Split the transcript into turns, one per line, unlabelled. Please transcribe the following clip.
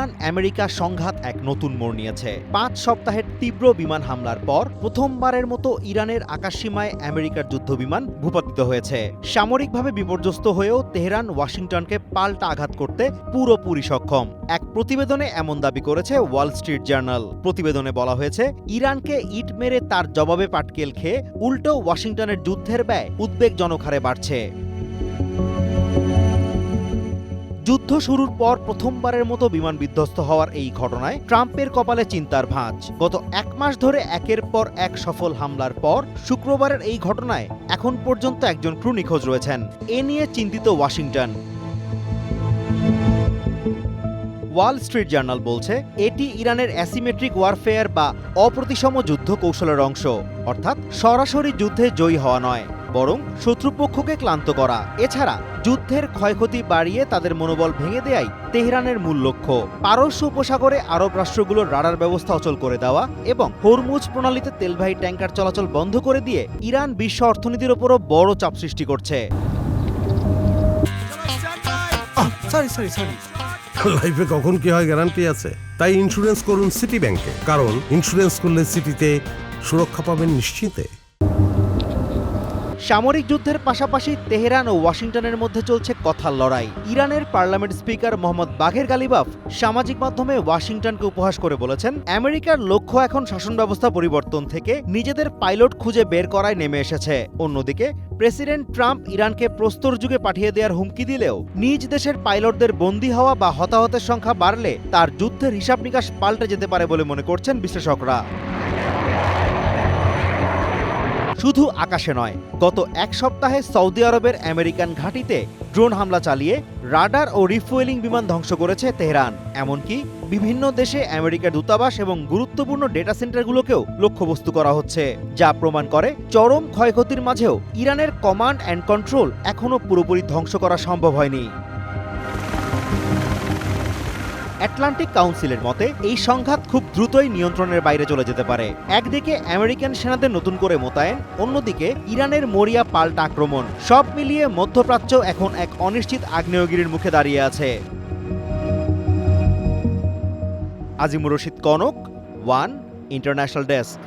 Iran America সংঘাত এক নতুন মোড় নিয়েছে। ৫ সপ্তাহের তীব্র বিমান হামলার পর প্রথমবারের মতো ইরানের আকাশসীমায় আমেরিকার যুদ্ধবিমান ভূপাতিত হয়েছে। সামরিকভাবে বিপর্যস্ত হয়েও তেহরান ওয়াশিংটনকে পাল্টা আঘাত করতে পুরোপুরি সক্ষম। এক প্রতিবেদনে এমন দাবি করেছে ওয়াল স্ট্রিট জার্নাল। প্রতিবেদনে বলা হয়েছে, ইরানকে ইট মেরে তার জবাবে পাটকেল খেয়ে উল্টো ওয়াশিংটনের যুদ্ধের ব্যয় উদ্বেগজনক হারে বাড়ছে। যুদ্ধ শুরুর পর প্রথমবারের মতো বিমান বিধ্বস্ত হওয়ার এই ঘটনায় ট্রাম্পের কপালে চিন্তার ভাঁজ। গত ১ মাস ধরে একের পর এক সফল হামলার পর শুক্রবারের এই ঘটনায় এখন পর্যন্ত একজন ক্রু নিখোঁজ রয়েছেন। এ নিয়ে চিন্তিত ওয়াশিংটন। ওয়াল স্ট্রিট জার্নাল বলছে, এটি ইরানের অ্যাসিমেট্রিক ওয়ারফেয়ার বা অপ্রতিসম যুদ্ধ কৌশলের অংশ, অর্থাৎ সরাসরি যুদ্ধে জয়ী হওয়া নয়, বরং শত্রুপক্ষকে ক্লান্ত করা। এছাড়া যুদ্ধের ক্ষয়ক্ষতি বাড়িয়ে তাদের মনোবল ভেঙে দেয়াই তেহরানের মূল লক্ষ্য। পারস্য উপসাগরে আরব রাষ্ট্রগুলোর রাডার ব্যবস্থা অচল করে দেওয়া এবং হরমুজ প্রণালীতে তেলবাহী ট্যাঙ্কার চলাচল বন্ধ করে দিয়ে ইরান বিশ্ব অর্থনীতির ওপরও বড় চাপ সৃষ্টি করছে।
লাইফে কখন কি হয় গ্যারান্টি আছে, তাই ইন্স্যুরেন্স করুন সিটি ব্যাংকে, কারণ ইন্স্যুরেন্স করলে সিটিতে সুরক্ষা পাবেন নিশ্চিন্তে।
সামরিক যুদ্ধের পাশাপাশি তেহরান ও ওয়াশিংটনের মধ্যে চলছে কথার লড়াই। ইরানের পার্লামেন্ট স্পিকার মোহাম্মদ বাঘের গালিবাফ সামাজিক মাধ্যমে ওয়াশিংটনকে উপহাস করে বলেছেন, আমেরিকার লক্ষ্য এখন শাসন ব্যবস্থা পরিবর্তন থেকে নিজেদের পাইলট খুঁজে বের করায় নেমে এসেছে। অন্যদিকে প্রেসিডেন্ট ট্রাম্প ইরানকে প্রস্তর যুগে পাঠিয়ে দেওয়ার হুমকি দিলেও নিজ দেশের পাইলটদের বন্দী হওয়া বা হতাহতের সংখ্যা বাড়লে তার যুদ্ধের হিসাব নিকাশ পাল্টে যেতে পারে বলে মনে করছেন বিশ্লেষকরা। শুধু আকাশে নয়, গত ১ সপ্তাহে সৌদি আরবের আমেরিকান ঘাঁটিতে ড্রোন হামলা চালিয়ে রাডার ও রিফুয়েলিং বিমান ধ্বংস করেছে তেহরান। এমনকি বিভিন্ন দেশে আমেরিকার দূতাবাস এবং গুরুত্বপূর্ণ ডেটা সেন্টারগুলোকেও লক্ষ্যবস্তু করা হচ্ছে, যা প্রমাণ করে চরম ক্ষয়ক্ষতির মাঝেও ইরানের কমান্ড অ্যান্ড কন্ট্রোল এখনও পুরোপুরি ধ্বংস করা সম্ভব হয়নি। আটলান্টিক কাউন্সিলের মতে এই সংঘাত খুব দ্রুতই নিয়ন্ত্রণের বাইরে চলে যেতে পারে। একদিকে আমেরিকান সেনাদের নতুন করে মোতায়েন, অন্যদিকে ইরানের মরিয়া পাল্টা আক্রমণ। সব মিলিয়ে মধ্যপ্রাচ্য এখন এক অনিশ্চিত আগ্নেয়গিরির মুখে দাঁড়িয়ে আছে। Azimur Rashid Kanak, one international desk.